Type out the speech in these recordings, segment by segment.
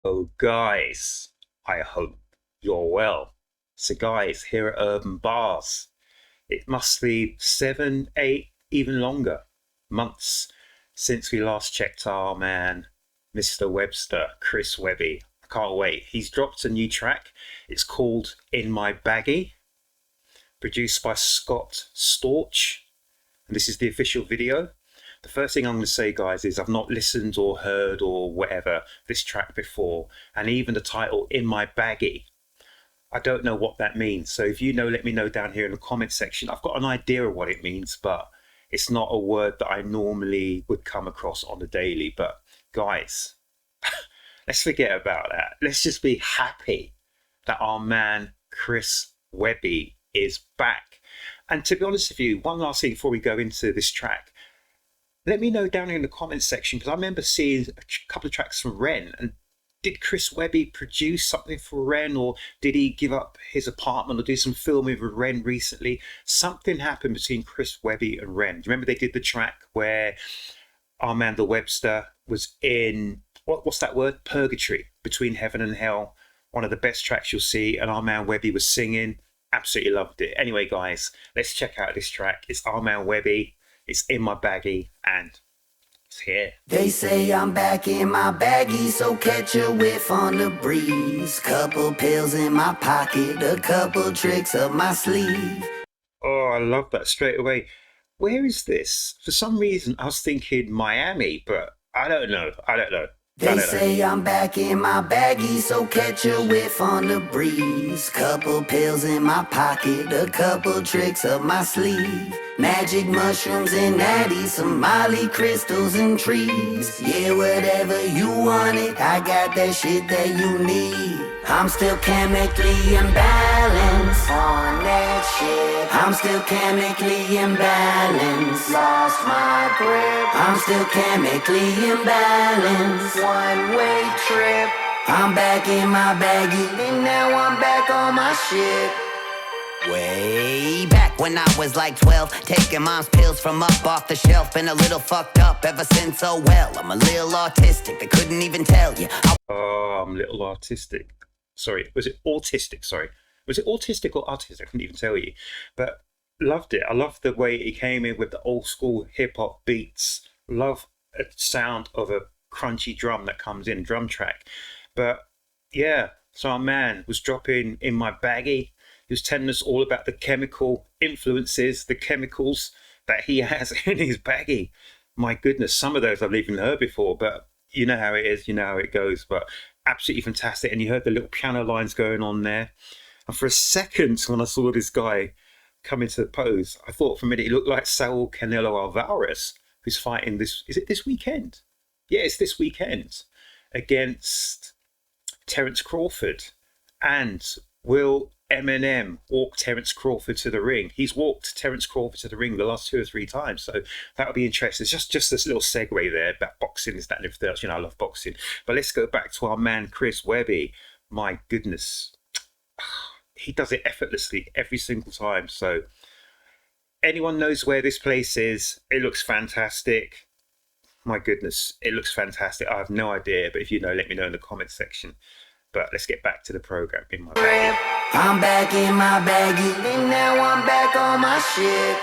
Oh, guys, I hope you're well. So, guys, here at Urb'n Barz, it must be 7, 8, even longer months since we last checked our man, Mr. Webster, Chris Webby. I can't wait. He's dropped a new track. It's called In My Baggie, produced by Scott Storch. And this is the official video. The first thing I'm going to say, guys, is I've not listened or heard or whatever this track before, and even the title In My Baggie, I don't know what that means. So if you know, let me know down here in the comment section. I've got an idea of what it means, but it's not a word that I normally would come across on the daily. But guys, let's forget about that. Let's just be happy that our man Chris Webby is back. And to be honest with you, one last thing before we go into this track, let me know down in the comments section, because I remember seeing a couple of tracks from Ren. And did Chris Webby produce something for Ren, or did he give up his apartment or do some filming with Ren recently? Something happened between Chris Webby and Ren. Do you remember they did the track where our man the Webster was in, what's that word? Purgatory, between heaven and hell. One of the best tracks you'll see, and our man Webby was singing. Absolutely loved it. Anyway, guys, let's check out this track. It's our man Webby. It's In My Baggie, and it's here. They say I'm back in my baggie, so catch a whiff on the breeze. Couple pills in my pocket, a couple tricks up my sleeve. Oh, I love that straight away. Where is this? For some reason, I was thinking Miami, but I don't know. They say I'm back in my baggie, so catch a whiff on the breeze. Couple pills in my pocket, a couple tricks up my sleeve. Magic mushrooms and natties, some molly crystals and trees. Yeah, whatever you want it, I got that shit that you need. I'm still chemically imbalanced on that shit. I'm still chemically imbalanced. Lost my grip. I'm still chemically imbalanced. One-way trip. I'm back in my baggie, and now I'm back on my shit. Way back when I was like 12, taking mom's pills from up off the shelf. Been a little fucked up ever since, oh well. I'm a little autistic, they couldn't even tell you. Oh, I'm a little autistic. Sorry, was it autistic? Sorry. Was it autistic or artistic? I couldn't even tell you. But loved it. I loved the way he came in with the old school hip hop beats. Love a sound of a crunchy drum that comes in, drum track. But yeah, so our man was dropping In My Baggie. He was telling us all about the chemical influences, the chemicals that he has in his baggie. My goodness, some of those I've even heard before, but you know how it is, you know how it goes. But absolutely fantastic. And you heard the little piano lines going on there. And for a second, when I saw this guy come into the pose, I thought for a minute he looked like Saul Canelo Alvarez, who's fighting this. Is it this weekend? Yeah, it's this weekend against Terence Crawford. And will Eminem walk Terence Crawford to the ring? He's walked Terence Crawford to the ring the last 2 or 3 times, so that would be interesting. It's just this little segue there about boxing, is that and everything else. You know, I love boxing. But let's go back to our man Chris Webby. My goodness, he does it effortlessly every single time. So anyone knows where this place is, it looks fantastic. My goodness, it looks fantastic. I have no idea, but if you know, let me know in the comments section. But let's get back to the program. In My Baggie. I'm back in my baggie, and now I'm back on my shit.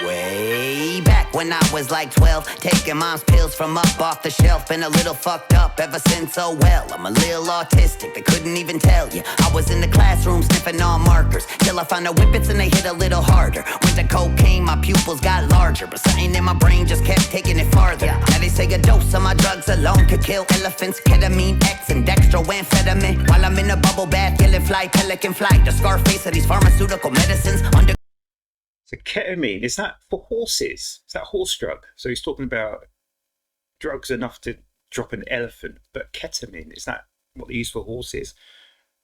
Way back when I was like 12, taking mom's pills from up off the shelf. Been a little fucked up ever since, oh well. I'm a little autistic, they couldn't even tell you. I was in the classroom sniffing on markers, till I found the whippets and they hit a little harder. Went to cocaine, my pupils got larger, but something in my brain just kept taking it farther. Now they say a dose of my drugs alone could kill elephants. Ketamine, X, and dextroamphetamine. While I'm in a bubble bath, yelling fly, pelican fly. The Scarface of these pharmaceutical medicines. So ketamine, is that for horses? Is that a horse drug? So he's talking about drugs enough to drop an elephant, but ketamine, is that what they use for horses?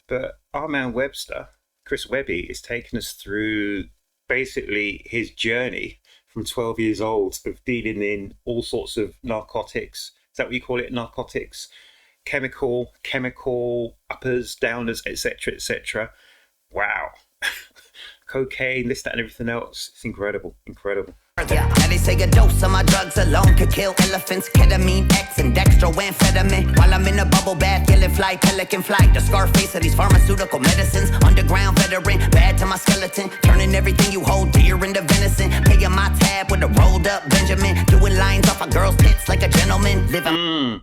But our man Webster, Chris Webby, is taking us through basically his journey from 12 years old of dealing in all sorts of narcotics. Is that what you call it? Narcotics, chemical uppers, downers, etc., etc. Wow. Cocaine, this, that, and everything else. It's incredible. Yeah. Now they say a dose of my drugs alone could kill elephants, ketamine, X, and dextroamphetamine. While I'm in a bubble bath, yelling fly, pelican flight. The Scarface of these pharmaceutical medicines. Underground veteran, bad to my skeleton. Turning everything you hold dear into venison. Paying my tab with a rolled up Benjamin. Doing lines off a girl's tits like a gentleman. Living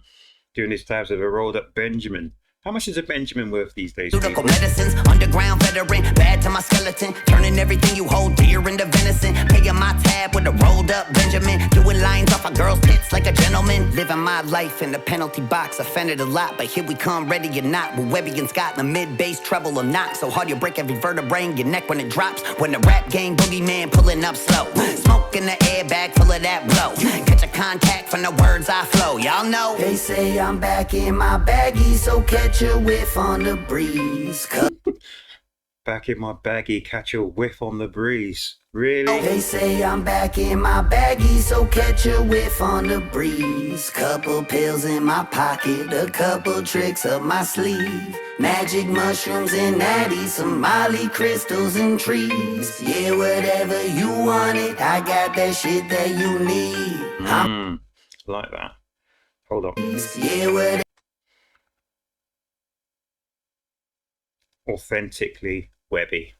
doing his tabs with a rolled up Benjamin. How much is a Benjamin worth these days? Pharmaceutical medicines, underground veteran, bad to my skeleton. Turning everything you hold dear into venison. Paying my tab with a rolled up Benjamin. Doing lines off a girl's tits like a gentleman. Living my life in the penalty box, offended a lot, but here we come, ready or not. With Webby and Scott in the mid bass, treble or not. So hard you break every vertebrae in your neck when it drops. When the rap game boogeyman pulling up slow. Smoke in the airbag full of that blow. Catch a contact from the words I flow. Y'all know they say I'm back in my baggie, so catch a whiff on the breeze. Back in my baggie, catch a whiff on the breeze. Really? They say I'm back in my baggie, so catch a whiff on the breeze. Couple pills in my pocket, a couple tricks up my sleeve. Magic mushrooms and natty, some molly crystals and trees. Yeah, whatever you want it, I got that shit that you need. Like that. Hold on. Yeah, whatever. Authentically Webby.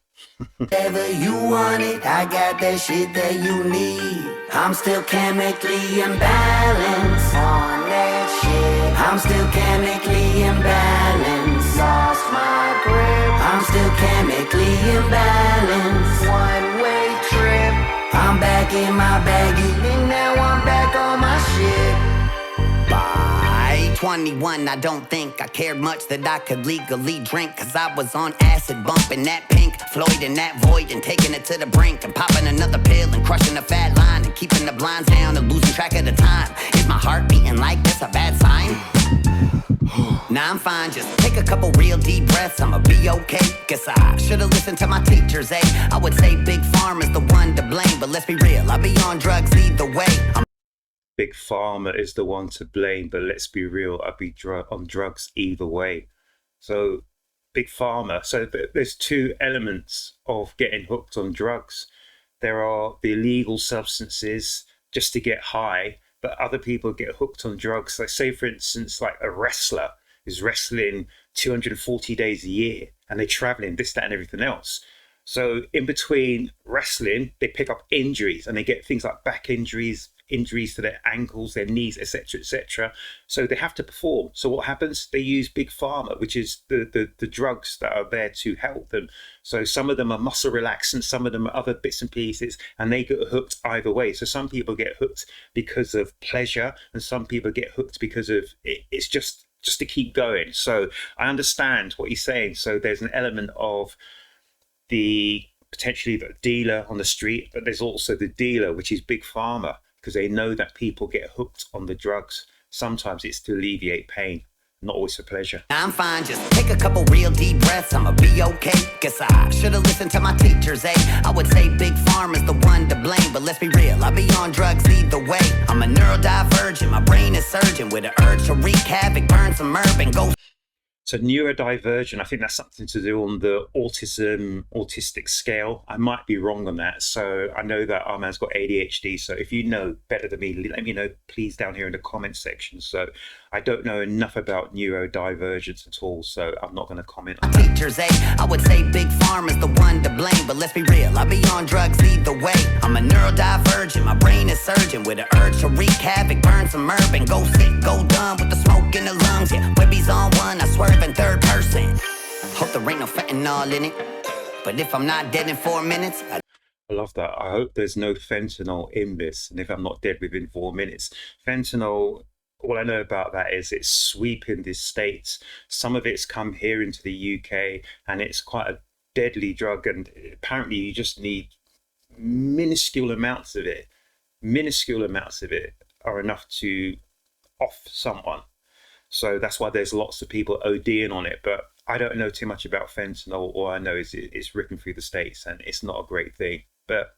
Whatever you want it, I got that shit that you need. I'm still chemically imbalanced on that shit. I'm still chemically imbalanced. Lost my grip. I'm still chemically imbalanced. One-way trip. I'm back in my baggie, and now I'm back on my shit. By 21, I don't think I cared much that I could legally drink, cause I was on acid, bumping that Pink Floyd in that void and taking it to the brink and popping another pill and crushing the fat line and keeping the blinds down and losing track of the time. Is my heart beating like this a bad sign? Nah, I'm fine, just take a couple real deep breaths, I'ma be okay. Guess I should've listened to my teachers, eh? I would say Big Pharma's the one to blame, but let's be real, I'll be on drugs either way. Big Pharma is the one to blame, but let's be real, I'd be on drugs either way. So Big Pharma, so there's two elements of getting hooked on drugs. There are the illegal substances just to get high, but other people get hooked on drugs. Like say for instance, like a wrestler is wrestling 240 days a year and they're traveling, this, that and everything else. So in between wrestling, they pick up injuries and they get things like back injuries, injuries to their ankles, their knees, etc., etc. So they have to perform. So what happens? They use Big Pharma, which is the drugs that are there to help them. So some of them are muscle relaxants, some of them are other bits and pieces, and they get hooked either way. So some people get hooked because of pleasure, and some people get hooked because of it's just to keep going. So I understand what he's saying. So there's an element of potentially the dealer on the street, but there's also the dealer, which is Big Pharma, because they know that people get hooked on the drugs. Sometimes it's to alleviate pain, not always for pleasure. I'm fine, just take a couple real deep breaths, I'ma be okay. Guess I should've listened to my teachers, eh? I would say Big Pharma's the one to blame, but let's be real, I'll be on drugs either way. I'm a neurodivergent, my brain is surging with an urge to wreak havoc, burn some herb and go. So neurodivergent, I think that's something to do on the autistic scale. I might be wrong on that. So I know that our man's got ADHD. So if you know better than me, let me know, please, down here in the comment section. So I don't know enough about neurodivergence at all. So I'm not going to comment on that. Teachers, eh? I would say Big Pharma's the one to blame, but let's be real, I'll be on drugs either way. I'm a neurodivergent, my brain is surging with an urge to wreak havoc, burn some herb and go sick, go dumb with the smoke in the lungs. Yeah, Webby's on one, I swear in third person. Hope there ain't no fentanyl in it, but if I'm not dead in 4 minutes, I love that. I hope there's no fentanyl in this, and if I'm not dead within 4 minutes. Fentanyl, all I know about that is it's sweeping the states. Some of it's come here into the UK, and it's quite a deadly drug, and apparently you just need minuscule amounts of it. Minuscule amounts of it are enough to off someone. So that's why there's lots of people ODing on it. But I don't know too much about fentanyl. All I know is it's ripping through the states, and it's not a great thing. But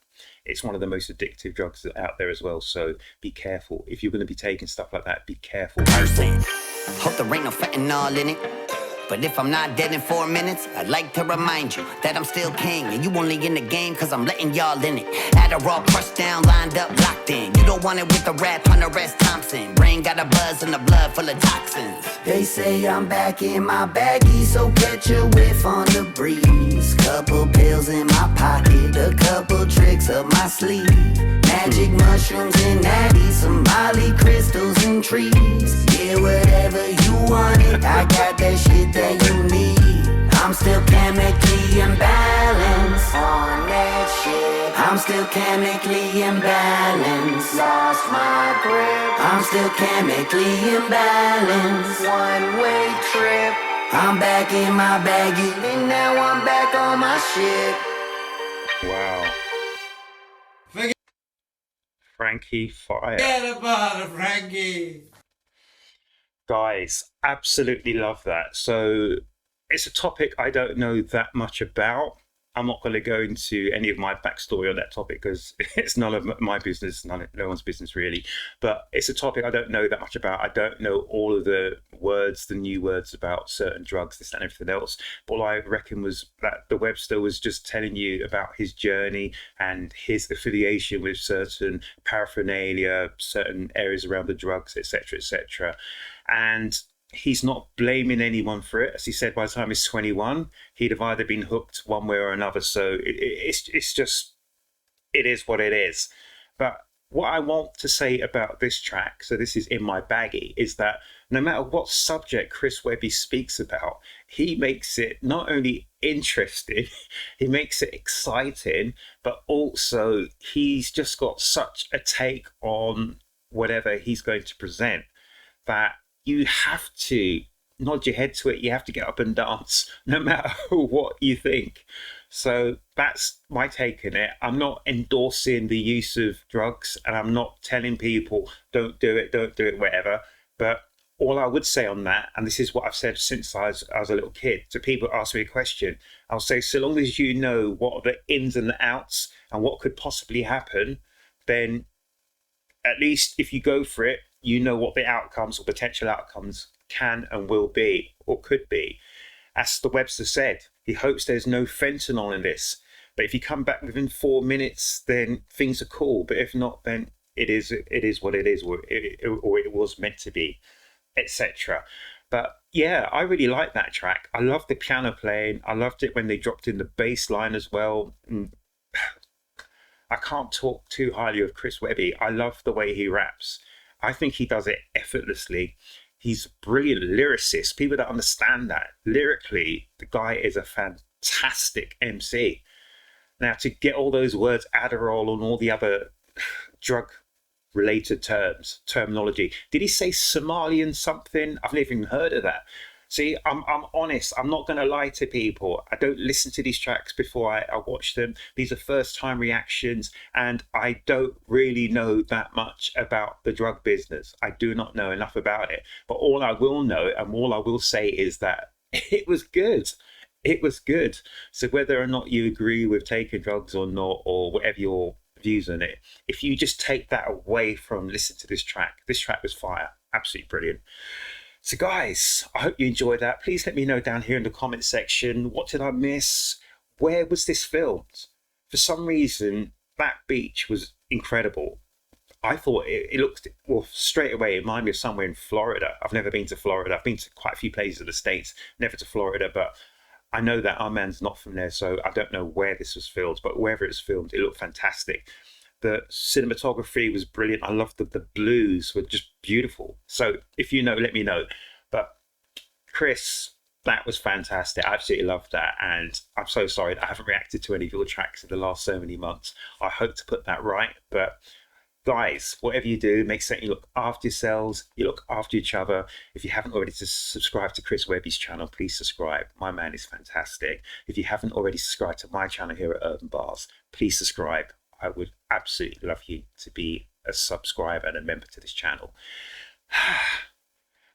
it's one of the most addictive drugs out there as well. So be careful. If you're going to be taking stuff like that, be careful. Person. Hope there ain't no fentanyl in it, But if I'm not dead in 4 minutes, I'd like to remind you that I'm still king. And you only in the game cause I'm letting y'all in it. Adderall crushed down, lined up, locked in. You don't want it with the rap, Hunter S. Thompson. Brain got a buzz and the blood full of toxins. They say I'm back in my baggie, so catch a whiff on the breeze. Couple pills in my pocket, a couple tricks up my sleeve. Magic mushrooms and natty, some Molly crystals and trees. Yeah, whatever you want it, I got that shit that you need. I'm still chemically imbalanced on that shit. I'm still chemically imbalanced. Lost my grip. I'm still chemically imbalanced. One-way trip. I'm back in my baggie, and now I'm back on my shit. Wow. Frankie Fire. Get about it, Frankie. Guys, absolutely love that. So it's a topic I don't know that much about. I'm not going to go into any of my backstory on that topic because it's none of my business, no one's business really. But it's a topic I don't know that much about. I don't know all of the words, the new words about certain drugs, this and everything else. But all I reckon was that the Webster was just telling you about his journey and his affiliation with certain paraphernalia, certain areas around the drugs, etc., etc. And he's not blaming anyone for it. As he said, by the time he's 21, he'd have either been hooked one way or another. So it's just, it is what it is. But what I want to say about this track, so this is In My Baggie, is that no matter what subject Chris Webby speaks about, he makes it not only interesting, he makes it exciting, but also he's just got such a take on whatever he's going to present that you have to nod your head to it. You have to get up and dance, no matter what you think. So that's my take on it. I'm not endorsing the use of drugs, and I'm not telling people don't do it, whatever. But all I would say on that, and this is what I've said since I was a little kid, so people ask me a question, I'll say, so long as you know what are the ins and the outs and what could possibly happen, then at least if you go for it, you know what the outcomes or potential outcomes can and will be or could be. As the Webster said, he hopes there's no fentanyl in this. But if you come back within 4 minutes, then things are cool. But if not, then it is what it is, or it was meant to be, etc. But yeah, I really like that track. I love the piano playing. I loved it when they dropped in the bass line as well. I can't talk too highly of Chris Webby. I love the way he raps. I think he does it effortlessly. He's a brilliant lyricist. People don't understand that. Lyrically, the guy is a fantastic MC. Now, to get all those words, Adderall and all the other drug-related terminology. Did he say Somalian something? I've never even heard of that. See, I'm honest. I'm not going to lie to people. I don't listen to these tracks before I watch them. These are first-time reactions, and I don't really know that much about the drug business. I do not know enough about it. But all I will know and all I will say is that it was good. It was good. So whether or not you agree with taking drugs or not, or whatever your views on it, if you just take that away from listening to this track was fire. Absolutely brilliant. So guys, I hope you enjoyed that. Please let me know down here in the comment section, what did I miss? Where was this filmed? For some reason, that beach was incredible. I thought it looked, well, straight away, it reminded me of somewhere in Florida. I've never been to Florida. I've been to quite a few places in the States, never to Florida, but I know that our man's not from there, so I don't know where this was filmed, but wherever it's filmed, it looked fantastic. The cinematography was brilliant. I loved the blues were just beautiful. So if you know, let me know. But Chris, that was fantastic. I absolutely loved that. And I'm so sorry that I haven't reacted to any of your tracks in the last so many months. I hope to put that right. But guys, whatever you do, make certain you look after yourselves, you look after each other. If you haven't already subscribed to Chris Webby's channel, please subscribe. My man is fantastic. If you haven't already subscribed to my channel here at Urb'n Barz, please subscribe. I would absolutely love you to be a subscriber and a member to this channel.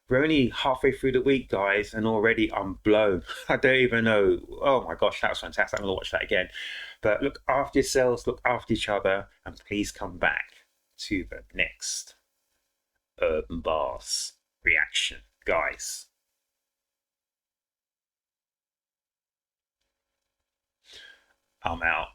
We're only halfway through the week, guys, and already I'm blown. I don't even know. Oh my gosh, that was fantastic. I'm going to watch that again. But look after yourselves, look after each other, and please come back to the next Urb'n Barz reaction, guys. I'm out.